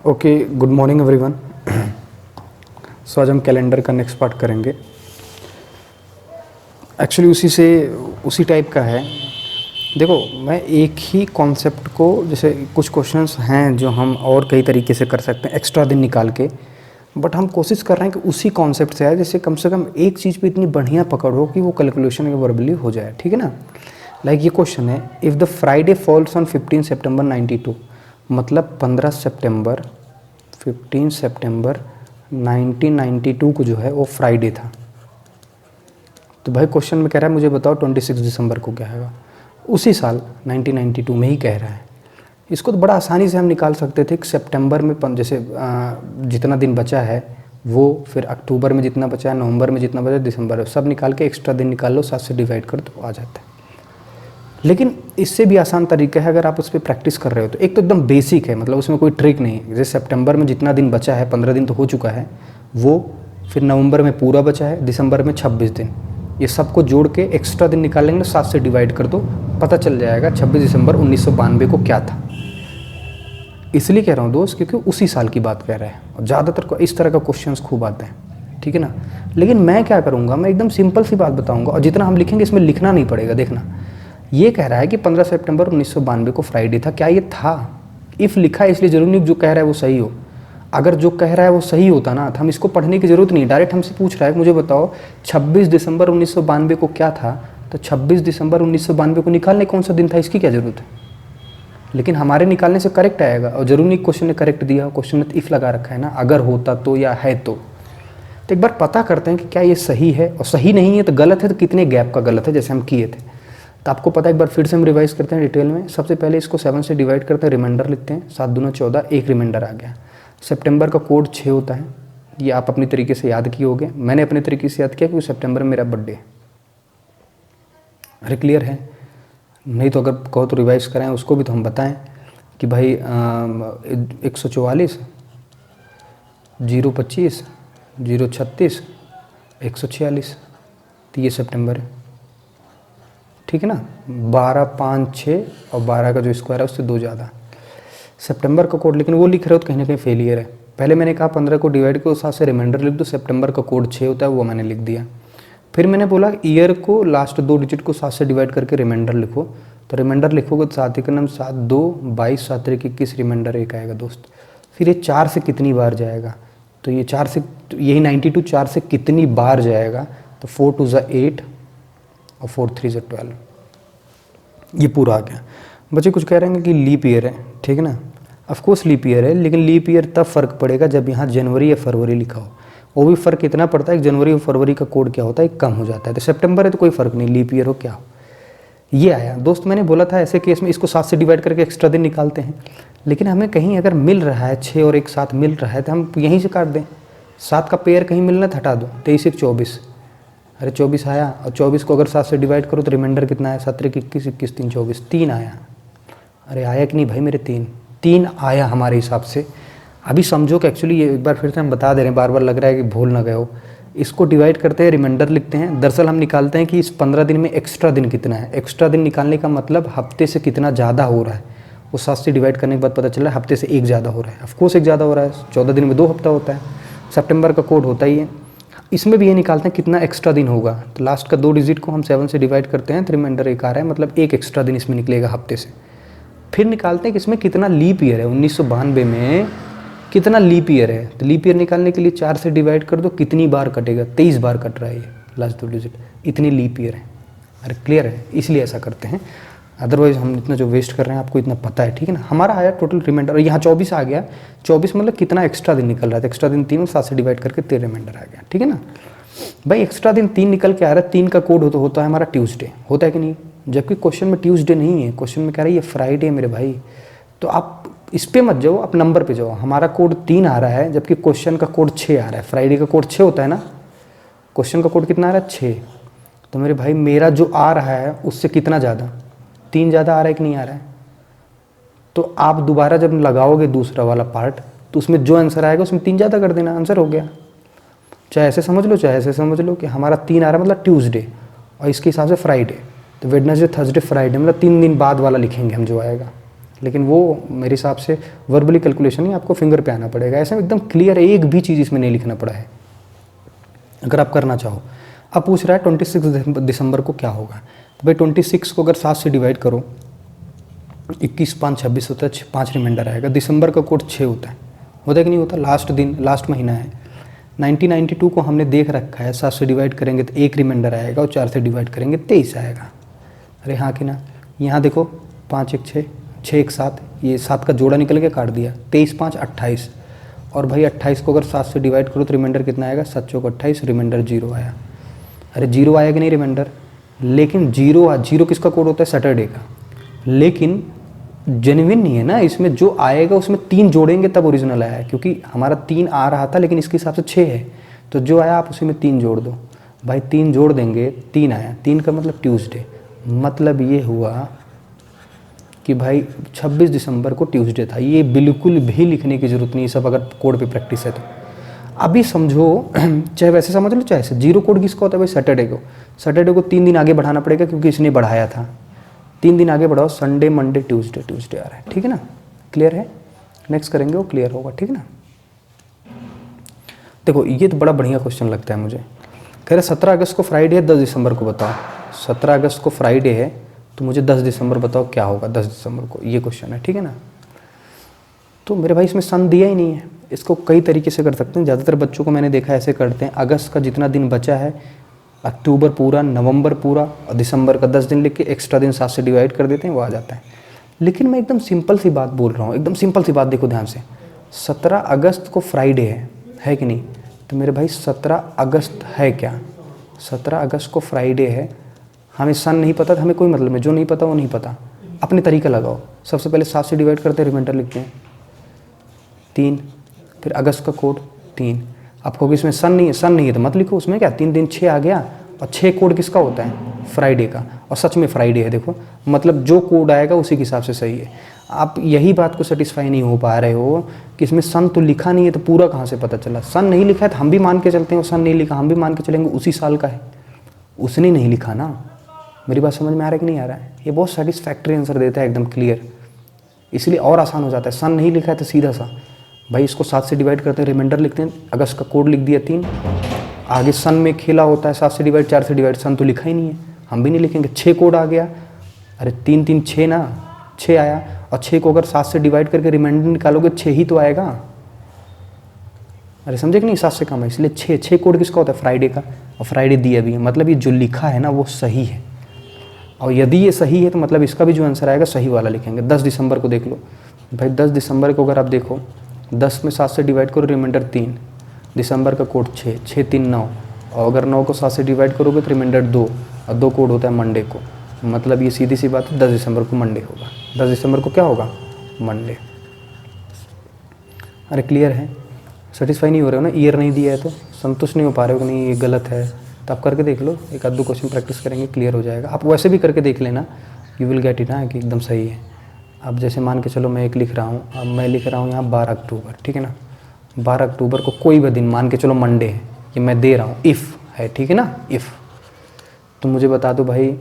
Okay, good morning everyone. So आज हम calendar का नेक्स्ट पार्ट करेंगे। एक्चुअली उसी टाइप का है। देखो, मैं एक ही कॉन्सेप्ट को, जैसे कुछ क्वेश्चंस हैं जो हम और कई तरीके से कर सकते हैं एक्स्ट्रा दिन निकाल के, बट हम कोशिश कर रहे हैं कि उसी कॉन्सेप्ट से आए, जैसे कम से कम एक चीज़ पे इतनी बढ़िया पकड़ हो कि वो कैलकुलेशन वर्बली हो जाए। ठीक है ना। लाइक ये क्वेश्चन है, if the Friday falls on 15 सितंबर 92, मतलब 15 सितंबर 1992 को जो है वो फ्राइडे था। तो भाई क्वेश्चन में कह रहा है मुझे बताओ 26 दिसंबर को क्या है। उसी साल 1992 में ही कह रहा है। इसको तो बड़ा आसानी से हम निकाल सकते थे कि सितंबर में जैसे जितना दिन बचा है वो, फिर अक्टूबर में जितना बचा है, नवंबर में जितना बचा है, दिसंबर में, सब निकाल के एक्स्ट्रा दिन निकाल लो, 7 से डिवाइड कर दो, आ जाता है। लेकिन इससे भी आसान तरीका है अगर आप उस पर प्रैक्टिस कर रहे हो तो। एक तो एकदम बेसिक है, मतलब उसमें कोई ट्रिक नहीं है। जैसे सितंबर में जितना दिन बचा है, 15 दिन तो हो चुका है वो, फिर नवंबर में पूरा बचा है, दिसंबर में 26 दिन, ये सबको जोड़ के एक्स्ट्रा दिन निकाल लेंगे, 7 से डिवाइड कर दो, पता चल जाएगा 26 दिसंबर 1992 को क्या था। इसलिए कह रहा हूँ दोस्त, क्योंकि उसी साल की बात कह रहा है और ज़्यादातर इस तरह का क्वेश्चंस खूब आते हैं। ठीक है ना। लेकिन मैं क्या करूँगा, मैं एकदम सिंपल सी बात बताऊँगा, और जितना हम लिखेंगे इसमें लिखना नहीं पड़ेगा। देखना, ये कह रहा है कि 15 सितंबर 1992 को फ्राइडे था, क्या ये था? इफ़ लिखा है इसलिए जरूरी नहीं जो कह रहा है वो सही हो। अगर जो कह रहा है वो सही होता ना, तो हम इसको पढ़ने की ज़रूरत नहीं, डायरेक्ट हमसे पूछ रहा है कि मुझे बताओ 26 दिसंबर 1992 को क्या था, तो 26 दिसंबर 1992 को निकालने कौन सा दिन था, इसकी क्या ज़रूरत है। लेकिन हमारे निकालने से करेक्ट आएगा, और जरूरी नहीं क्वेश्चन ने करेक्ट दिया, क्वेश्चन में तो इफ़ लगा रखा है ना, अगर होता तो या है तो एक बार पता करते हैं कि क्या ये सही है, और सही नहीं है तो गलत है तो कितने गैप का गलत है, जैसे हम किए थे। तो आपको पता है, एक बार फिर से हम रिवाइज करते हैं डिटेल में। सबसे पहले इसको 7 से डिवाइड करते हैं, रिमाइंडर लिखते हैं, 7 दूना 14, एक रिमाइंडर आ गया। सितंबर का कोड 6 होता है, ये आप अपनी तरीके से याद किए होंगे, मैंने अपने तरीके से याद किया क्योंकि सितंबर में मेरा बर्थडे है। अरे क्लियर है? नहीं तो अगर कहो तो रिवाइज करें, उसको भी तो हम बताएं कि भाई 144, 025, 036, 146, तो ये सितंबर है। ठीक है ना। 12, 5, 6 और 12 का जो स्क्वायर है उससे 2 ज़्यादा सितंबर का कोड, लेकिन वो लिख रहे हो तो कहीं ना कहीं फेलियर है। पहले मैंने कहा 15 को डिवाइड करो, 7 से रिमाइंडर लिख दो, सितंबर का कोड 6 होता है, वो मैंने लिख दिया। फिर मैंने बोला ईयर को लास्ट 2 डिजिट को 7 से डिवाइड करके रिमाइंडर लिखो, तो रिमाइंडर लिखोगे तो 7 के नाम 7, 2, 22, 7 3 21, रिमाइंडर 1 आएगा दोस्त। फिर ये 4 से कितनी बार जाएगा, तो ये 4 से, यही 92 4 से कितनी बार जाएगा, तो 4 2 ज़ा 8 और 4 3 ज़ा 12, ये पूरा आ गया। बच्चे कुछ कह रहे हैं कि लीप ईयर है, ठीक है ना। ऑफकोर्स लीप ईयर है, लेकिन लीप ईयर तब फ़र्क पड़ेगा जब यहाँ जनवरी या फरवरी लिखा हो। वो भी फ़र्क इतना पड़ता है कि जनवरी और फरवरी का कोड क्या होता है, कम हो जाता है। तो सितंबर है तो कोई फ़र्क नहीं, लीप ईयर हो क्या हो। ये आया दोस्त। मैंने बोला था ऐसे केस में इसको 7 से डिवाइड करके एक्स्ट्रा दिन निकालते हैं, लेकिन हमें कहीं अगर मिल रहा है 6 और 1 7 मिल रहा है तो हम यहीं से काट दें। 7 का पेयर कहीं मिलना तो हटा दो, 23 1 24, अरे 24 आया, और 24 को अगर 7 से डिवाइड करो तो रिमाइंडर कितना है, 7 3 21, 21 3 24, 3 आया। अरे आया कि नहीं भाई मेरे, 3 आया हमारे हिसाब से। अभी समझो कि एक्चुअली ये एक बार फिर से हम बता दे रहे हैं, बार बार लग रहा है कि भूल ना गए हो। इसको डिवाइड करते हैं, रिमाइंडर लिखते हैं। दरअसल हम निकालते हैं कि इस 15 दिन में एक्स्ट्रा दिन कितना है। एक्स्ट्रा दिन निकालने का मतलब हफ्ते से कितना ज़्यादा हो रहा है, वो 7 से डिवाइड करने के बाद पता चल रहा है हफ्ते से 1 ज़्यादा हो रहा है। ऑफकोर्स 1 ज़्यादा हो रहा है, 14 दिन में 2 हफ्ता होता है। सितंबर का कोड होता ही है। इसमें भी ये निकालते हैं कितना एक्स्ट्रा दिन होगा, तो लास्ट का 2 डिजिट को हम 7 से डिवाइड करते हैं, तो रिमाइंडर 1 आ रहा है, मतलब 1 एक्स्ट्रा दिन इसमें निकलेगा हफ्ते से। फिर निकालते हैं कि इसमें कितना लीप ईयर है, 1992 में कितना लीप ईयर है। तो लीप ईयर निकालने के लिए 4 से डिवाइड कर दो, कितनी बार कटेगा, 23 बार कट रहा है ये लास्ट 2 डिजिट, इतनी लीप ईयर है। अरे क्लियर है, इसलिए ऐसा करते हैं। अदरवाइज हम इतना जो वेस्ट कर रहे हैं आपको इतना पता है, ठीक है ना। हमारा आया टोटल रिमाइंडर, और यहाँ 24 आ गया। 24 मतलब कितना एक्स्ट्रा दिन निकल रहा था, एक्स्ट्रा दिन 3 और 7 से डिवाइड करके 13 रिमाइंडर आ गया, ठीक है ना। भाई एक्स्ट्रा दिन 3 निकल के आ रहा है, 3 का कोड होता है हमारा ट्यूसडे, होता है कि नहीं, जबकि क्वेश्चन में ट्यूसडे नहीं है, क्वेश्चन में कह रहा है ये फ्राइडे है मेरे भाई। तो आप इस पे मत जाओ, आप नंबर पे जाओ। हमारा कोड 3 आ रहा है, जबकि क्वेश्चन का कोड 6 आ रहा है। फ्राइडे का कोड 6 होता है ना, क्वेश्चन का कोड कितना आ रहा है, 6। तो मेरे भाई मेरा जो आ रहा है उससे कितना ज़्यादा, 3 ज़्यादा आ रहा है कि नहीं आ रहा है। तो आप दोबारा जब लगाओगे दूसरा वाला पार्ट, तो उसमें जो आंसर आएगा उसमें 3 ज़्यादा कर देना, आंसर हो गया। चाहे ऐसे समझ लो चाहे ऐसे समझ लो कि हमारा 3 आ रहा है मतलब ट्यूसडे, और इसके हिसाब से फ्राइडे, तो वेडनेसडे थर्सडे फ्राइडे मतलब 3 दिन बाद वाला लिखेंगे हम जो आएगा। लेकिन वो मेरे हिसाब से वर्बली कैलकुलेशन ही आपको फिंगर पे आना पड़ेगा। ऐसे में एकदम क्लियर है, एक भी चीज़ इसमें नहीं लिखना पड़ा है अगर आप करना चाहो। अब पूछ रहा है 26 दिसंबर को क्या होगा। तो भाई 26 को अगर 7 से डिवाइड करो, 21 5 26 होता है, 5 रिमाइंडर आएगा। दिसंबर का कोड 6 होता है कि नहीं होता, लास्ट दिन लास्ट महीना है। 1992 को हमने देख रखा है, 7 से डिवाइड करेंगे तो 1 रिमाइंडर आएगा और 4 से डिवाइड करेंगे 23 आएगा। अरे हाँ कि ना, यहाँ देखो 5 1 6 6 1 7, ये 7 का जोड़ा निकल के काट दिया, 23 5 28। और भाई 28 को अगर 7 से डिवाइड करो तो रिमाइंडर कितना आएगा, 7 चौक 28, रिमाइंडर 0 आया। अरे 0 आया कि नहीं रिमाइंडर, लेकिन 0 किसका कोड होता है, सैटरडे का। लेकिन जेन्युइन नहीं है ना, इसमें जो आएगा उसमें 3 जोड़ेंगे तब ओरिजिनल आया है, क्योंकि हमारा 3 आ रहा था लेकिन इसके हिसाब से 6 है, तो जो आया आप उसी में 3 जोड़ दो। भाई 3 जोड़ देंगे, 3 आया, 3 का मतलब ट्यूसडे। मतलब ये हुआ कि भाई 26 दिसंबर को ट्यूसडे था। ये बिल्कुल भी लिखने की ज़रूरत नहीं, सब अगर कोड पे प्रैक्टिस है तो। अभी समझो चाहे वैसे समझ लो चाहे ऐसे, 0 कोड किसका होता है भाई, सैटरडे को। सैटरडे को 3 दिन आगे बढ़ाना पड़ेगा क्योंकि इसने बढ़ाया था। 3 दिन आगे बढ़ाओ, संडे मंडे ट्यूसडे, ट्यूसडे आ रहा है, ठीक है ना, क्लियर है। नेक्स्ट करेंगे वो क्लियर होगा, ठीक है ना। देखो ये तो बड़ा बढ़िया क्वेश्चन लगता है मुझे। कह रहे 17 अगस्त को फ्राइडे है, 10 दिसंबर को बताओ। 17 अगस्त को फ्राइडे है तो मुझे 10 दिसंबर बताओ क्या होगा 10 दिसंबर को, ये क्वेश्चन है, ठीक है ना। तो मेरे भाई इसमें सन दिया ही नहीं है। इसको कई तरीके से कर सकते हैं, ज़्यादातर बच्चों को मैंने देखा ऐसे करते हैं, अगस्त का जितना दिन बचा है, अक्टूबर पूरा, नवंबर पूरा और दिसंबर का 10 दिन लिख के एक्स्ट्रा दिन 7 से डिवाइड कर देते हैं, वो आ जाता है। लेकिन मैं एकदम सिंपल सी बात बोल रहा हूँ, एकदम सिंपल सी बात, देखो ध्यान से। 17 अगस्त को फ्राइडे है कि नहीं, तो मेरे भाई 17 अगस्त है क्या, 17 अगस्त को फ्राइडे है। हमें सन नहीं पता था, हमें कोई मतलब नहीं, जो नहीं पता वो नहीं पता, अपने तरीका लगाओ। सबसे पहले 7 से डिवाइड करते हैं, रिमाइंडर लिखते हैं 3, फिर अगस्त का कोड 3। आपको इसमें सन नहीं है तो मत लिखो, उसमें क्या 3 दिन 6 आ गया। और 6 कोड किसका होता है, फ्राइडे का। और सच में फ्राइडे है, देखो मतलब जो कोड आएगा उसी के हिसाब से सही है। आप यही बात को सेटिस्फाई नहीं हो पा रहे हो कि इसमें सन तो लिखा नहीं है तो पूरा कहाँ से पता चला। सन नहीं लिखा है तो हम भी मान के चलते हैं, सन नहीं लिखा हम भी मान के चलेंगे उसी साल का है, उसने नहीं लिखा ना। मेरी बात समझ में आ रहा है कि नहीं आ रहा है। ये बहुत सेटिस्फैक्ट्री आंसर देता है, एकदम क्लियर, इसलिए और आसान हो जाता है। सन नहीं लिखा है तो सीधा सा भाई इसको 7 से डिवाइड करते हैं, रिमाइंडर लिखते हैं, अगस्त का कोड लिख दिया 3, आगे सन में खेला होता है 7 से डिवाइड 4 से डिवाइड, सन तो लिखा ही नहीं है, हम भी नहीं लिखेंगे। 6 कोड आ गया, अरे 3 3 6 ना, 6 आया। और 6 को अगर 7 से डिवाइड करके रिमाइंडर निकालोगे 6 ही तो आएगा। अरे समझे कि नहीं, 7 से कम है, इसलिए 6 कोड किसका होता है, फ्राइडे का। और फ्राइडे दिया भी है, मतलब ये जो लिखा है ना वो सही है। और यदि ये सही है तो मतलब इसका भी जो आंसर आएगा सही वाला लिखेंगे। 10 दिसंबर को देख लो भाई, 10 दिसंबर को अगर आप देखो, 10 में 7 से डिवाइड करो, रिमाइंडर 3, दिसंबर का कोड 6, 6 3 9, और अगर 9 को 7 से डिवाइड करोगे तो रिमाइंडर 2, और 2 कोड होता है मंडे को। मतलब ये सीधी सी बात है, 10 दिसंबर को मंडे होगा। 10 दिसंबर को क्या होगा, मंडे। अरे क्लियर है, सेटिस्फाई नहीं हो रहे हो ना, ईयर नहीं दिया है तो संतुष्ट नहीं हो पा रहे हो कि नहीं ये गलत है, तो आप करके देख लो, एक आध दो क्वेश्चन प्रैक्टिस करेंगे क्लियर हो जाएगा। आप वैसे भी करके देख लेना, यू विल गेट इट ना कि एकदम सही है। अब जैसे मान के चलो मैं एक लिख रहा हूँ, अब मैं लिख रहा हूँ यहाँ 12 अक्टूबर, ठीक है ना। 12 अक्टूबर को कोई भी दिन मान के चलो मंडे है, ये मैं दे रहा हूँ, इफ़ है, ठीक है ना, इफ़। तो मुझे बता दो भाई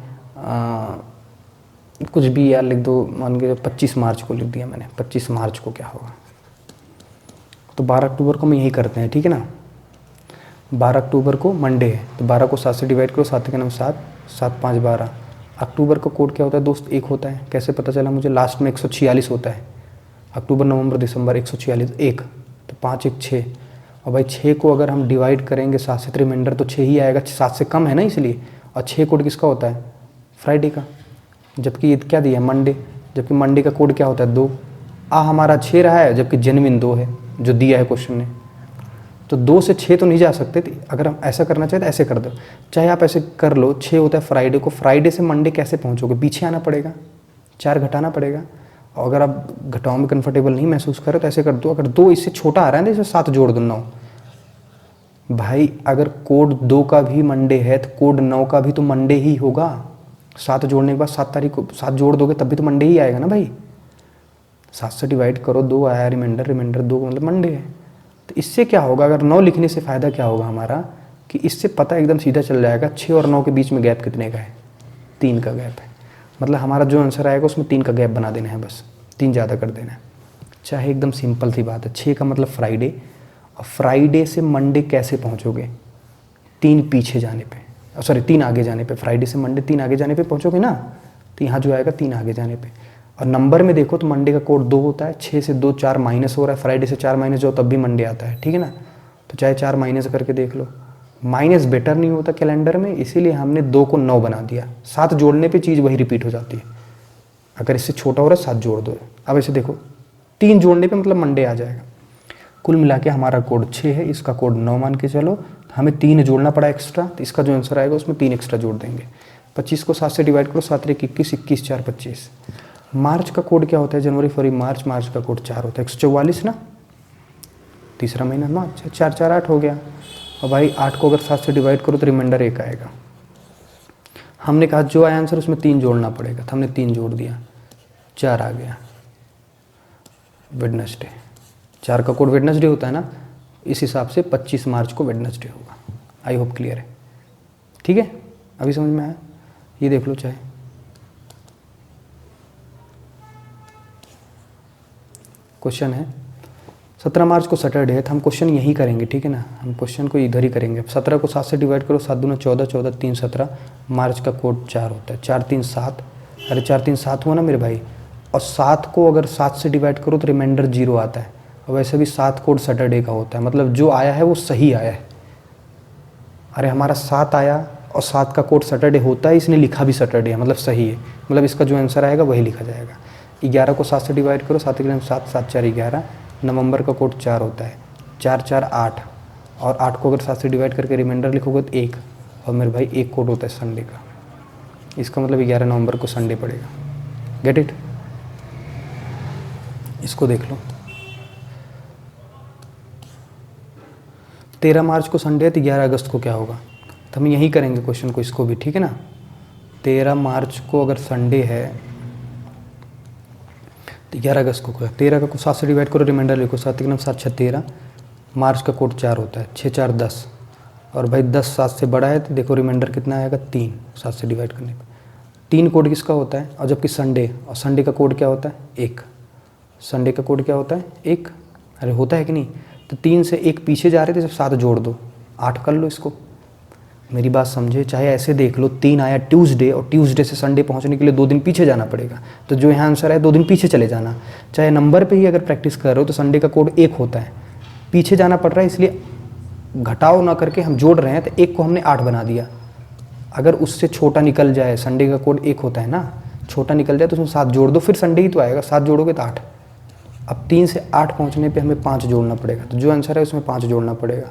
कुछ भी यार लिख दो, मान के 25 मार्च को लिख दिया मैंने, 25 मार्च को क्या होगा। तो 12 अक्टूबर को हम यही करते हैं, ठीक है ना। 12 अक्टूबर को मंडे है तो 12 को 7 से डिवाइड करो, 7 के नाम 7, 7 5 12। अक्टूबर का कोड क्या होता है दोस्त, 1 होता है। कैसे पता चला मुझे, लास्ट में 146 होता है। अक्टूबर नवंबर दिसंबर 146, 1 तो 5 1 6। और भाई 6 को अगर हम डिवाइड करेंगे 7 से, रिमाइंडर तो 6 ही आएगा, 7 से कम है ना इसलिए। और 6 कोड किसका होता है, फ्राइडे का, जबकि ये क्या दिया है, मंडे, जबकि मंडे का कोड क्या होता है 2। हमारा 6 रहा है जबकि जेन्युइन 2 है जो दिया है क्वेश्चन ने। तो 2 से 6 तो नहीं जा सकते, अगर हम ऐसा करना चाहें तो ऐसे कर दो, चाहे आप ऐसे कर लो। 6 होता है फ्राइडे को, फ्राइडे से मंडे कैसे पहुंचोगे, पीछे आना पड़ेगा, 4 घटाना पड़ेगा। और अगर आप घटाओ में कंफर्टेबल नहीं महसूस करें तो ऐसे कर दो, अगर 2 इससे छोटा आ रहा है ना, इससे 7 जोड़ दो 9। भाई अगर कोड 2 का भी मंडे है तो कोड 9 का भी तो मंडे ही होगा। 7 जोड़ने के बाद 7 तारीख को 7 जोड़ दोगे तब भी तो मंडे ही आएगा ना भाई। 7 से डिवाइड करो, 2 आया, रिमाइंडर 2 मतलब मंडे है। तो इससे क्या होगा, अगर 9 लिखने से फ़ायदा क्या होगा हमारा, कि इससे पता एकदम सीधा चल जाएगा 6 और 9 के बीच में गैप कितने का है, 3 का गैप है। मतलब हमारा जो आंसर आएगा उसमें 3 का गैप बना देना है बस, 3 ज़्यादा कर देना है। चाहे एकदम सिंपल सी बात है, 6 का मतलब फ्राइडे, और फ्राइडे से मंडे कैसे पहुँचोगे? 3 पीछे जाने पे, सॉरी 3 आगे जाने पे। फ्राइडे से मंडे 3 आगे जाने पे पहुँचोगे ना, तो यहाँ जो आएगा 3 आगे जाने पे। और नंबर में देखो तो मंडे का कोड 2 होता है, 6 से 2 4 माइनस हो रहा है, फ्राइडे से 4 माइनस जाओ तब भी मंडे आता है, ठीक है ना। तो चाहे 4 माइनस करके देख लो, माइनस बेटर नहीं होता कैलेंडर में, इसीलिए हमने 2 को 9 बना दिया। 7 जोड़ने पे चीज़ वही रिपीट हो जाती है। अगर इससे छोटा हो रहा है 7 जोड़ दो। अब ऐसे देखो 3 जोड़ने पे मतलब मंडे आ जाएगा। कुल मिला के हमारा कोड 6 है, इसका कोड 9 मान के चलो, हमें 3 जोड़ना पड़ा एक्स्ट्रा, तो इसका जो आंसर आएगा उसमें 3 एक्स्ट्रा जोड़ देंगे। 25 को 7 से डिवाइड करो, 7 3 21, 21 4 25। मार्च का कोड क्या होता है? जनवरी फरवरी मार्च, मार्च का कोड 4 होता है, 144 ना, तीसरा महीना मार्च, 4 4 8 हो गया। और भाई 8 को अगर 7 से डिवाइड करो तो रिमाइंडर 1 आएगा। हमने कहा जो आया आंसर उसमें 3 जोड़ना पड़ेगा, तो हमने 3 जोड़ दिया, 4 आ गया। वेडनेसडे, 4 का कोड वेडनेसडे होता है ना, इस हिसाब से 25 मार्च को वेडनेसडे होगा। आई होप क्लियर है, ठीक है, अभी समझ में आया? ये देख लो चाहे। क्वेश्चन है 17 मार्च को सैटरडे है, तो हम क्वेश्चन यही करेंगे, ठीक है ना, हम क्वेश्चन को इधर ही करेंगे। 17 को 7 से डिवाइड करो, 7 दूना 14, 14 3 17, मार्च का कोड 4 होता है, 4 3 7, अरे 4 3 7 हुआ ना मेरे भाई। और 7 को अगर 7 से डिवाइड करो तो रिमाइंडर 0 आता है, और वैसे भी 7 कोड सैटरडे का होता है, मतलब जो आया है वो सही आया है। अरे हमारा 7 आया और 7 का कोड सैटरडे होता है, इसने लिखा भी सैटरडे है, मतलब सही है, मतलब इसका जो आंसर आएगा वही लिखा जाएगा। 11 को 7 से डिवाइड करो, 7 के 7 7 4 11, नवंबर का कोड 4 होता है, 4 4 8, और 8 को अगर 7 से डिवाइड करके रिमाइंडर लिखोगे तो 1, और मेरे भाई 1 कोड होता है संडे का, इसका मतलब 11 नवंबर को संडे पड़ेगा। Get it? इसको देख लो, 13 मार्च को संडे है तो 11 अगस्त को क्या होगा? तो हम यही करेंगे क्वेश्चन को, इसको भी, ठीक है ना। 13 मार्च को अगर संडे है तो 11 अगस्त को क्या? 13 का 7 से डिवाइड करो, रिमाइंडर लिखो, 7 के 7 6 13, मार्च का कोड 4 होता है, 6 4 10, और भाई 10 7 से बड़ा है तो देखो रिमाइंडर कितना आएगा? 3, 7 से डिवाइड करने पर। 3 कोड किसका होता है? और जबकि संडे, और संडे का कोड क्या होता है? 1, संडे का कोड क्या होता है? 1, अरे होता है कि नहीं? तो 3 से 1 पीछे जा रहे थे, जब 7 जोड़ दो, 8 कर लो इसको। मेरी बात समझे, चाहे ऐसे देख लो, 3 आया ट्यूसडे, और ट्यूसडे से संडे पहुंचने के लिए 2 दिन पीछे जाना पड़ेगा, तो जो यहाँ आंसर है 2 दिन पीछे चले जाना। चाहे नंबर पे ही अगर प्रैक्टिस कर रहे हो तो संडे का कोड 1 होता है, पीछे जाना पड़ रहा है, इसलिए घटाओ ना करके हम जोड़ रहे हैं, तो 1 को हमने 8 बना दिया। अगर उससे छोटा निकल जाए, संडे का कोड 1 होता है ना, छोटा निकल जाए तो उसमें 7 जोड़ दो, फिर संडे ही तो आएगा, 7 जोड़ोगे तो 8। अब 3 से 8 पहुंचने पे हमें 5 जोड़ना पड़ेगा, तो जो आंसर है उसमें 5 जोड़ना पड़ेगा।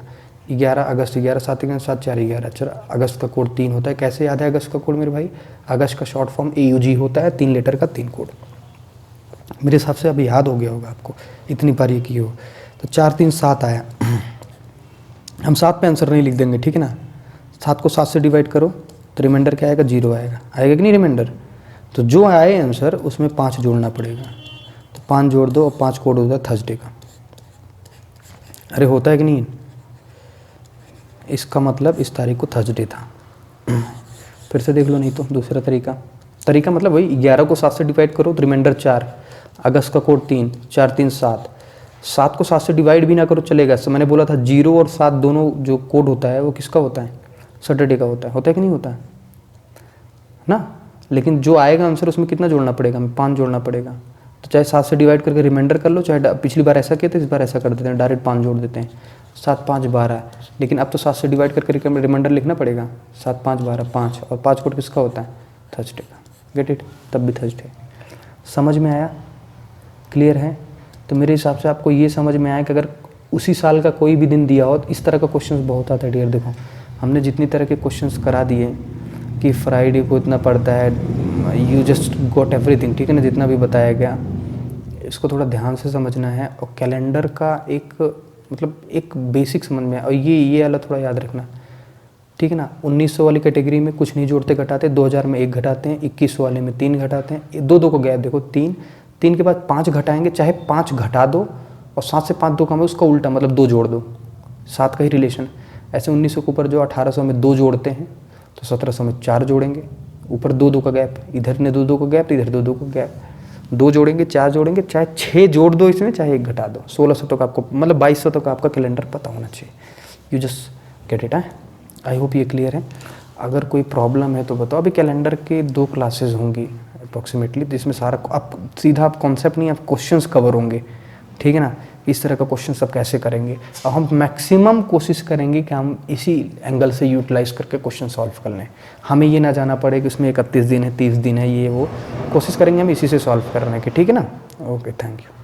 11 अगस्त, 11 7 7 4 11। चलो, अगस्त का कोड 3 होता है। कैसे याद है अगस्त का कोड मेरे भाई? अगस्त का शॉर्ट फॉर्म AUG होता है, 3 लेटर का 3 कोड। मेरे हिसाब से अभी याद हो गया होगा आपको, इतनी बार ये की हो। तो 4 3 7 आया, हम 7 पे आंसर नहीं लिख देंगे, ठीक है ना। 7 को 7 से डिवाइड करो तो रिमाइंडर क्या आएगा? 0 आएगा, आएगा कि नहीं रिमाइंडर? तो जो आए आंसर उसमें 5 जोड़ना पड़ेगा, तो 5 जोड़ दो, और 5 कोड होता है थर्सडे का। अरे होता है कि नहीं? इसका मतलब इस तारीख को थर्सडे था। फिर से देख लो, नहीं तो दूसरा तरीका मतलब वही, 11 को 7 से डिवाइड करो तो रिमाइंडर 4, अगस्त का कोड 3, 4 3 7, 7 को 7 से डिवाइड भी ना करो चलेगा। तो मैंने बोला था 0 और 7 दोनों जो कोड होता है वो किसका होता है? सैटरडे का होता है कि नहीं होता है ना। लेकिन जो आएगा आंसर उसमें कितना जोड़ना पड़ेगा? हमें 5 जोड़ना पड़ेगा। तो चाहे 7 से डिवाइड करके रिमाइंडर कर लो, चाहे पिछली बार ऐसा किया था, इस बार ऐसा कर देते हैं, डायरेक्ट 5 जोड़ देते हैं। 7 5 12, लेकिन अब तो 7 से डिवाइड करके रिमाइंडर लिखना पड़ेगा। 7 5 12 5, और 5 कोड किसका होता है? थर्सडे का। Get it? तब भी थर्सडे। समझ में आया? क्लियर है? तो मेरे हिसाब से आपको ये समझ में आया कि अगर उसी साल का कोई भी दिन दिया हो तो इस तरह का क्वेश्चन बहुत आता है डियर। देखो हमने जितनी तरह के क्वेश्चंस करा दिए कि फ्राइडे को इतना पड़ता है, यू जस्ट गॉट एवरीथिंग, ठीक है ना, जितना भी बताया गया इसको थोड़ा ध्यान से समझना है। और कैलेंडर का एक बेसिक समझ में, और ये वाला थोड़ा याद रखना, ठीक है ना। 1900 वाली कैटेगरी में कुछ नहीं जोड़ते घटाते, 2000 में 1 घटाते हैं, 2100 वाले में 3 घटाते हैं, 2 को गैप देखो, 3 के बाद 5 घटाएंगे, चाहे 5 घटा दो और 7 से 5 2 कम है, उसका उल्टा मतलब 2 जोड़ दो, 7 का ही रिलेशन। ऐसे 1900 के ऊपर जो 1800 में 2 जोड़ते हैं तो 1700 में 4 जोड़ेंगे, ऊपर 2 का गैप, इधर ने 2 का गैप, इधर 2 का गैप, 2 जोड़ेंगे, 4 जोड़ेंगे, चाहे 6 जोड़ दो इसमें, चाहे 1 घटा दो, 1600 तक आपको, मतलब 2200 तक आपका कैलेंडर पता होना चाहिए। You just get it. I hope ये क्लियर है। अगर कोई प्रॉब्लम है तो बताओ। अभी कैलेंडर के 2 क्लासेस होंगी अप्रॉक्सीमेटली, जिसमें सारा आप सीधा आप कॉन्सेप्ट नहीं, आप क्वेश्चंस कवर होंगे, ठीक है ना। इस तरह का क्वेश्चन सब कैसे करेंगे, और हम मैक्सिमम कोशिश करेंगे कि हम इसी एंगल से यूटिलाइज करके क्वेश्चन सॉल्व कर लें। हमें ये ना जाना पड़े कि उसमें 31 दिन है, 30 दिन है, ये वो, कोशिश करेंगे हम इसी से सॉल्व करने की, ठीक है ना। Okay, thank you.